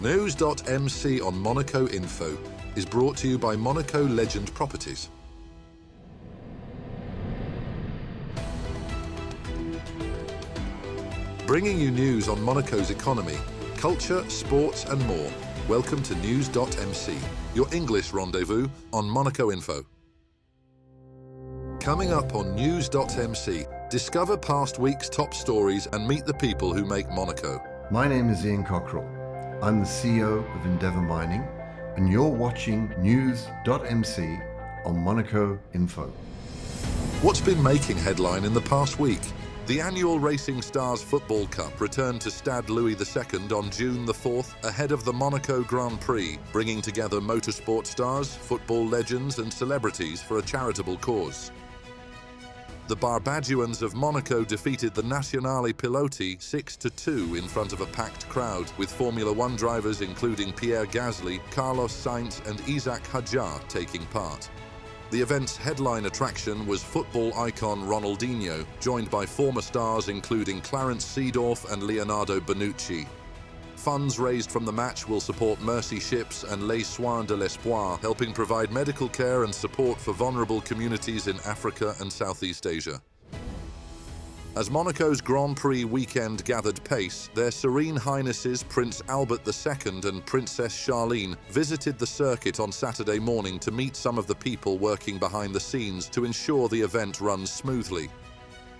News.mc on Monaco Info is brought to you by Monaco Legend Properties. Bringing you news on Monaco's economy, culture, sports and more. Welcome to News.mc, your English rendezvous on Monaco Info. Coming up on News.mc, discover past week's top stories and meet the people who make Monaco. My name is Ian Cockrell. I'm the CEO of Endeavour Mining, and you're watching News.mc on Monaco Info. What's been making headline in the past week? The annual Racing Stars Football Cup returned to Stade Louis II on June the 4th ahead of the Monaco Grand Prix, bringing together motorsport stars, football legends and celebrities for a charitable cause. The Barbagians of Monaco defeated the Nazionale Piloti 6-2 in front of a packed crowd, with Formula One drivers including Pierre Gasly, Carlos Sainz and Isaac Hadjar taking part. The event's headline attraction was football icon Ronaldinho, joined by former stars including Clarence Seedorf and Leonardo Bonucci. Funds raised from the match will support Mercy Ships and Les Soins de l'Espoir, helping provide medical care and support for vulnerable communities in Africa and Southeast Asia. As Monaco's Grand Prix weekend gathered pace, their Serene Highnesses Prince Albert II and Princess Charlene visited the circuit on Saturday morning to meet some of the people working behind the scenes to ensure the event runs smoothly.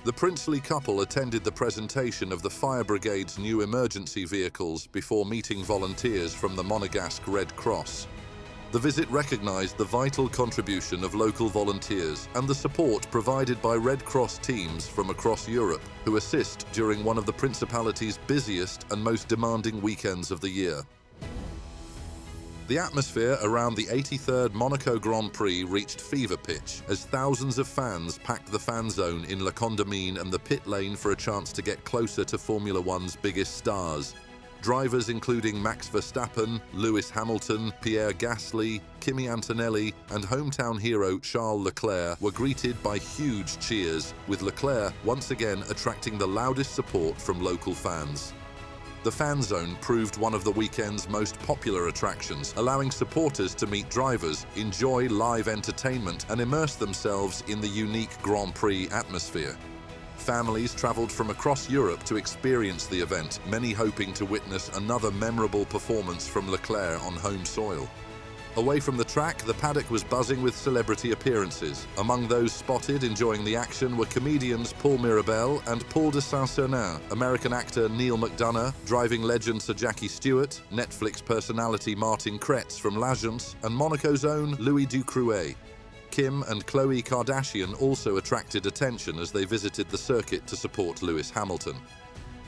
The princely couple attended the presentation of the fire brigade's new emergency vehicles before meeting volunteers from the Monegasque Red Cross. The visit recognized the vital contribution of local volunteers and the support provided by Red Cross teams from across Europe who assist during one of the Principality's busiest and most demanding weekends of the year. The atmosphere around the 83rd Monaco Grand Prix reached fever pitch as thousands of fans packed the fan zone in La Condamine and the pit lane for a chance to get closer to Formula One's biggest stars. Drivers including Max Verstappen, Lewis Hamilton, Pierre Gasly, Kimi Antonelli and hometown hero Charles Leclerc were greeted by huge cheers, with Leclerc once again attracting the loudest support from local fans. The fan zone proved one of the weekend's most popular attractions, allowing supporters to meet drivers, enjoy live entertainment and immerse themselves in the unique Grand Prix atmosphere. Families travelled from across Europe to experience the event, many hoping to witness another memorable performance from Leclerc on home soil. Away from the track, the paddock was buzzing with celebrity appearances. Among those spotted enjoying the action were comedians Paul Mirabel and Paul de Saint-Sernin, American actor Neil McDonough, driving legend Sir Jackie Stewart, Netflix personality Martin Kretz from L'Agence, and Monaco's own Louis Ducrouet. Kim and Khloe Kardashian also attracted attention as they visited the circuit to support Lewis Hamilton.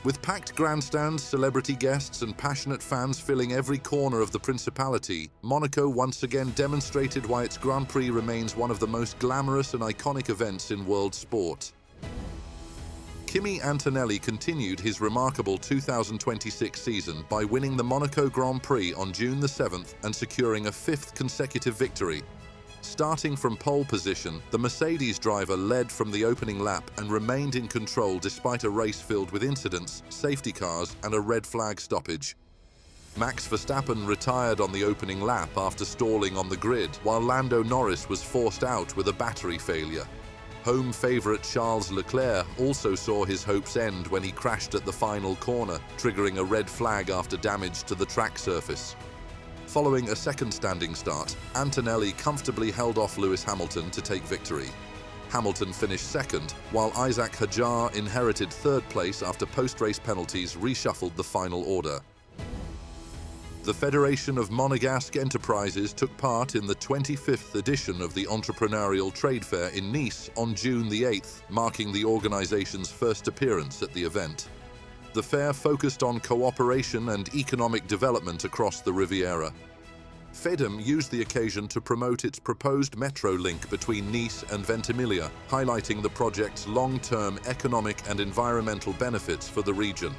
With packed grandstands, celebrity guests and passionate fans filling every corner of the Principality, Monaco once again demonstrated why its Grand Prix remains one of the most glamorous and iconic events in world sport. Kimi Antonelli continued his remarkable 2026 season by winning the Monaco Grand Prix on June the 7th and securing a fifth consecutive victory. Starting from pole position, the Mercedes driver led from the opening lap and remained in control despite a race filled with incidents, safety cars and a red flag stoppage. Max Verstappen retired on the opening lap after stalling on the grid, while Lando Norris was forced out with a battery failure. Home favourite Charles Leclerc also saw his hopes end when he crashed at the final corner, triggering a red flag after damage to the track surface. Following a second standing start, Antonelli comfortably held off Lewis Hamilton to take victory. Hamilton finished second, while Isaac Hadjar inherited third place after post-race penalties reshuffled the final order. The Federation of Monegasque Enterprises took part in the 25th edition of the Entrepreneurial Trade Fair in Nice on June the 8th, marking the organisation's first appearance at the event. The fair focused on cooperation and economic development across the Riviera. FEDEM used the occasion to promote its proposed metro link between Nice and Ventimiglia, highlighting the project's long-term economic and environmental benefits for the region.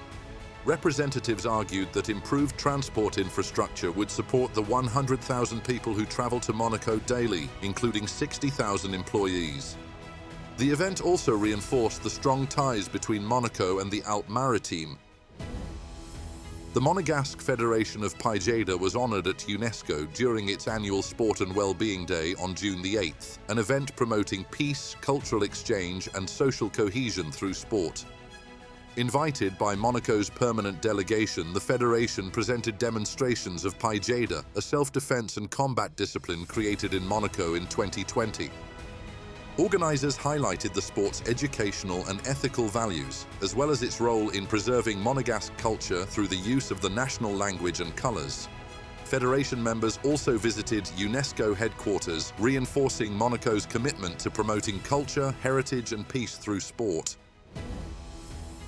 Representatives argued that improved transport infrastructure would support the 100,000 people who travel to Monaco daily, including 60,000 employees. The event also reinforced the strong ties between Monaco and the Alpes Maritimes. The Monegasque Federation of Paijeda was honored at UNESCO during its annual Sport and Wellbeing Day on June the 8th, an event promoting peace, cultural exchange and social cohesion through sport. Invited by Monaco's permanent delegation, the Federation presented demonstrations of Paijeda, a self-defense and combat discipline created in Monaco in 2020. Organizers highlighted the sport's educational and ethical values, as well as its role in preserving Monegasque culture through the use of the national language and colors. Federation members also visited UNESCO headquarters, reinforcing Monaco's commitment to promoting culture, heritage and peace through sport.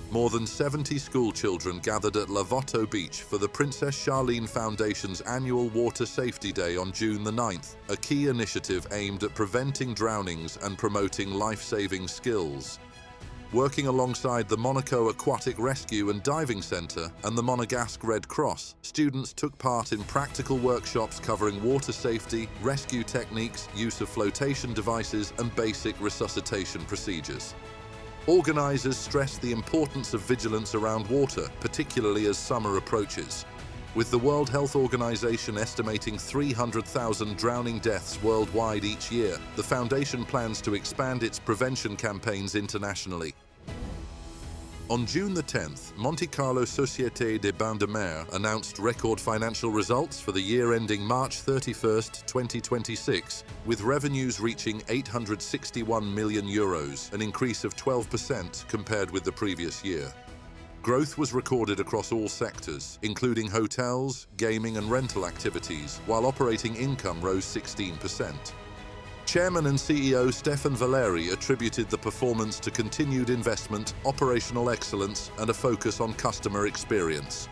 More than 70 school children gathered at Lavoto Beach for the Princess Charlene Foundation's annual Water Safety Day on June the 9th, a key initiative aimed at preventing drownings and promoting life-saving skills. Working alongside the Monaco Aquatic Rescue and Diving Centre and the Monegasque Red Cross, students took part in practical workshops covering water safety, rescue techniques, use of flotation devices and basic resuscitation procedures. Organisers stressed the importance of vigilance around water, particularly as summer approaches. With the World Health Organization estimating 300,000 drowning deaths worldwide each year, the Foundation plans to expand its prevention campaigns internationally. On June the 10th, Monte-Carlo Société des Bains de Mer announced record financial results for the year ending March 31st, 2026, with revenues reaching €861 million, an increase of 12% compared with the previous year. Growth was recorded across all sectors, including hotels, gaming and rental activities, while operating income rose 16%. Chairman and CEO Stefan Valeri attributed the performance to continued investment, operational excellence, and a focus on customer experience.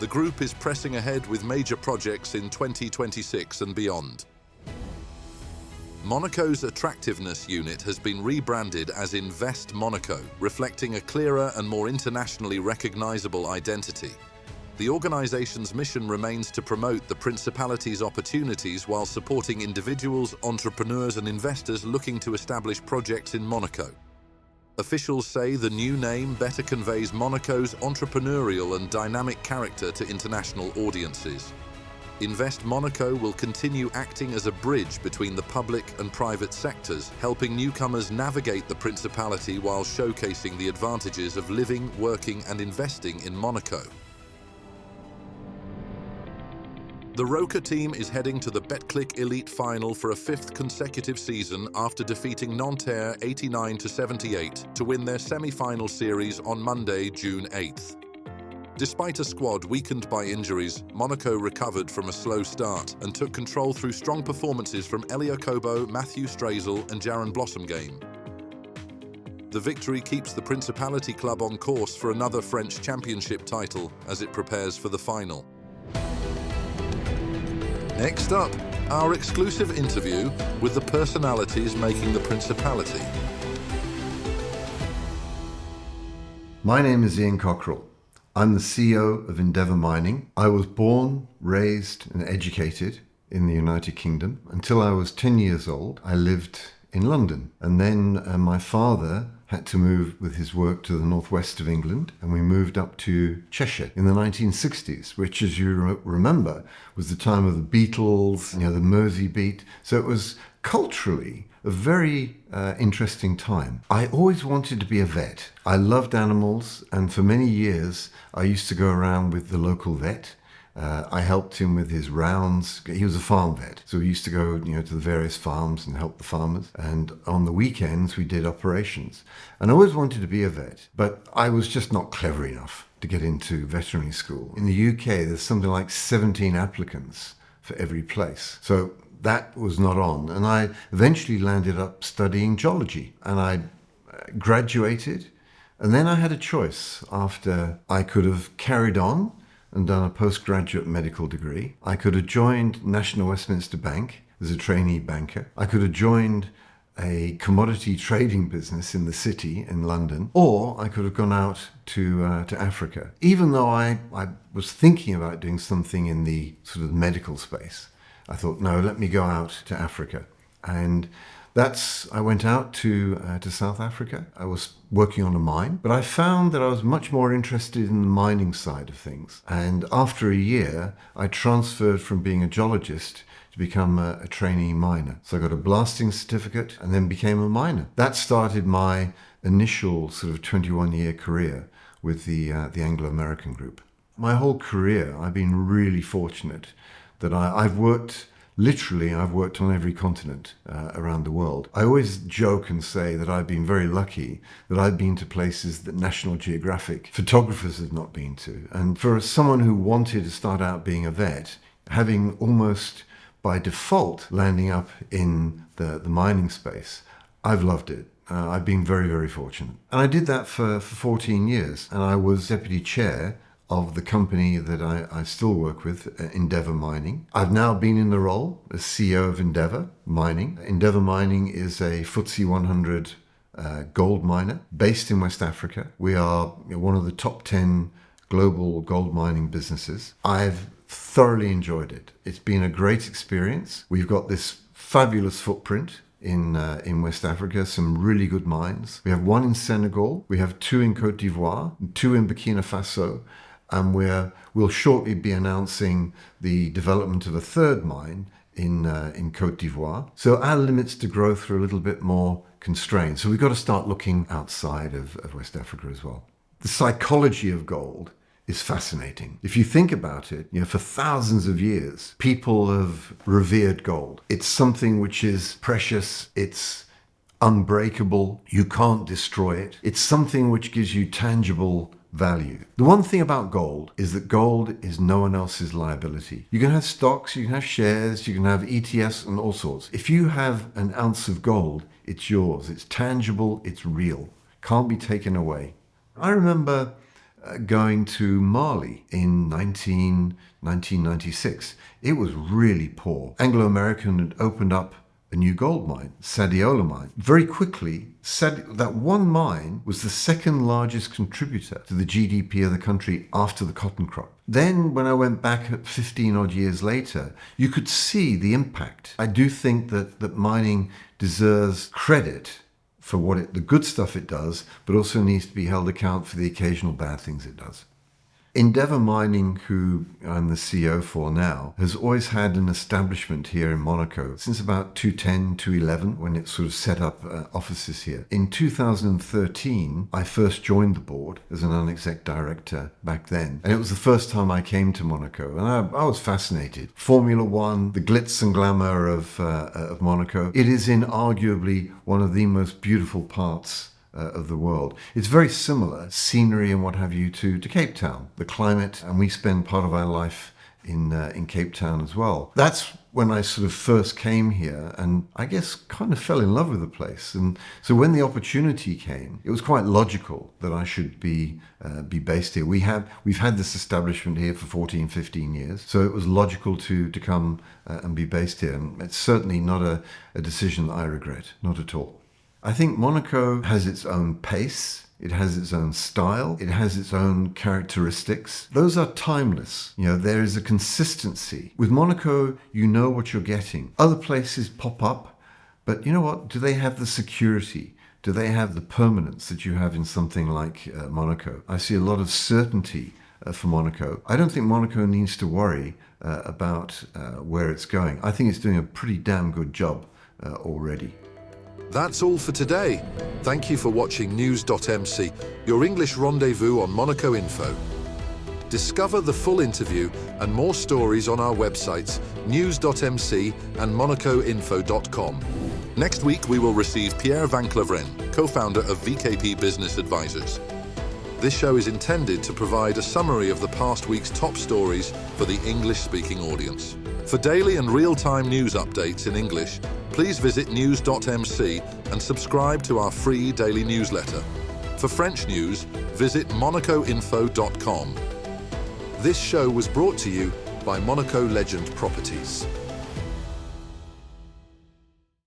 The group is pressing ahead with major projects in 2026 and beyond. Monaco's attractiveness unit has been rebranded as Invest Monaco, reflecting a clearer and more internationally recognizable identity. The organization's mission remains to promote the Principality's opportunities while supporting individuals, entrepreneurs and investors looking to establish projects in Monaco. Officials say the new name better conveys Monaco's entrepreneurial and dynamic character to international audiences. Invest Monaco will continue acting as a bridge between the public and private sectors, helping newcomers navigate the Principality while showcasing the advantages of living, working and investing in Monaco. The Roca team is heading to the Betclic Elite Final for a fifth consecutive season after defeating Nanterre 89-78 to win their semi-final series on Monday, June 8th. Despite a squad weakened by injuries, Monaco recovered from a slow start and took control through strong performances from Elia Kobo, Matthew Strazel and Jaron Blossomgame. The victory keeps the Principality club on course for another French championship title as it prepares for the final. Next up, our exclusive interview with the personalities making the Principality. My name is Ian Cockrell. I'm the CEO of Endeavour Mining. I was born, raised and educated in the United Kingdom. Until I was 10 years old, I lived in London. And then my father had to move with his work to the northwest of England, and we moved up to Cheshire in the 1960s, which, as you remember, was the time of the Beatles, the Mersey beat. So it was culturally a very interesting time. I always wanted to be a vet. I loved animals, and for many years I used to go around with the local vet. I helped him with his rounds. He was a farm vet, so we used to go, to the various farms and help the farmers. And on the weekends, we did operations. And I always wanted to be a vet, but I was just not clever enough to get into veterinary school. In the UK, there's something like 17 applicants for every place. So that was not on. And I eventually landed up studying geology, and I graduated. And then I had a choice after I could have carried on and done a postgraduate medical degree. I could have joined National Westminster Bank as a trainee banker. I could have joined a commodity trading business in the city in London, or I could have gone out to Africa. Even though I was thinking about doing something in the sort of medical space, I thought, no, let me go out to Africa. And I went out to South Africa. I was working on a mine, but I found that I was much more interested in the mining side of things. And after a year, I transferred from being a geologist to become a trainee miner. So I got a blasting certificate and then became a miner. That started my initial sort of 21-year career with the Anglo-American group. My whole career, I've been really fortunate that I've worked on every continent around the world. I always joke and say that I've been very lucky that I've been to places that National Geographic photographers have not been to. And for someone who wanted to start out being a vet, having almost by default landing up in the mining space, I've loved it. I've been very, very fortunate. And I did that for 14 years. And I was deputy chair of the company that I still work with, Endeavour Mining. I've now been in the role as CEO of Endeavour Mining. Endeavour Mining is a FTSE 100 gold miner based in West Africa. We are one of the top 10 global gold mining businesses. I've thoroughly enjoyed it. It's been a great experience. We've got this fabulous footprint in West Africa, some really good mines. We have one in Senegal, we have two in Côte d'Ivoire, two in Burkina Faso, and we'll shortly be announcing the development of a third mine in Côte d'Ivoire. So our limits to growth are a little bit more constrained. So we've got to start looking outside of West Africa as well. The psychology of gold is fascinating. If you think about it, for thousands of years, people have revered gold. It's something which is precious. It's unbreakable. You can't destroy it. It's something which gives you tangible value. The one thing about gold is that gold is no one else's liability. You can have stocks, you can have shares, you can have ETFs and all sorts. If you have an ounce of gold, it's yours. It's tangible, it's real. Can't be taken away. I remember going to Mali in 1996. It was really poor. Anglo-American had opened up a new gold mine, Sadiola mine. Very quickly, that one mine was the second largest contributor to the GDP of the country after the cotton crop. Then when I went back 15 odd years later, you could see the impact. I do think that mining deserves credit for the good stuff it does, but also needs to be held account for the occasional bad things it does. Endeavour Mining, who I'm the CEO for now, has always had an establishment here in Monaco since about 2010, 2011, when it sort of set up offices here. In 2013, I first joined the board as an non-exec director back then, and it was the first time I came to Monaco, and I was fascinated. Formula One, the glitz and glamour of Monaco. It is inarguably one of the most beautiful parts of the world. It's very similar, scenery and what have you, to Cape Town, the climate, and we spend part of our life in Cape Town as well. That's when I sort of first came here, and I guess kind of fell in love with the place. And so when the opportunity came, it was quite logical that I should be based here. We've had this establishment here for 14, 15 years, so it was logical to come and be based here. And it's certainly not a decision that I regret, not at all. I think Monaco has its own pace, it has its own style, it has its own characteristics. Those are timeless. There is a consistency. With Monaco, you know what you're getting. Other places pop up, but you know what? Do they have the security? Do they have the permanence that you have in something like Monaco? I see a lot of certainty for Monaco. I don't think Monaco needs to worry about where it's going. I think it's doing a pretty damn good job already. That's all for today. Thank you for watching News.mc, your English rendezvous on Monaco Info. Discover the full interview and more stories on our websites, News.mc and MonacoInfo.com. Next week, we will receive Pierre Van Claveren, co-founder of VKP Business Advisors. This show is intended to provide a summary of the past week's top stories for the English-speaking audience. For daily and real-time news updates in English, please visit News.mc and subscribe to our free daily newsletter. For French news, visit MonacoInfo.com. This show was brought to you by Monaco Legend Properties.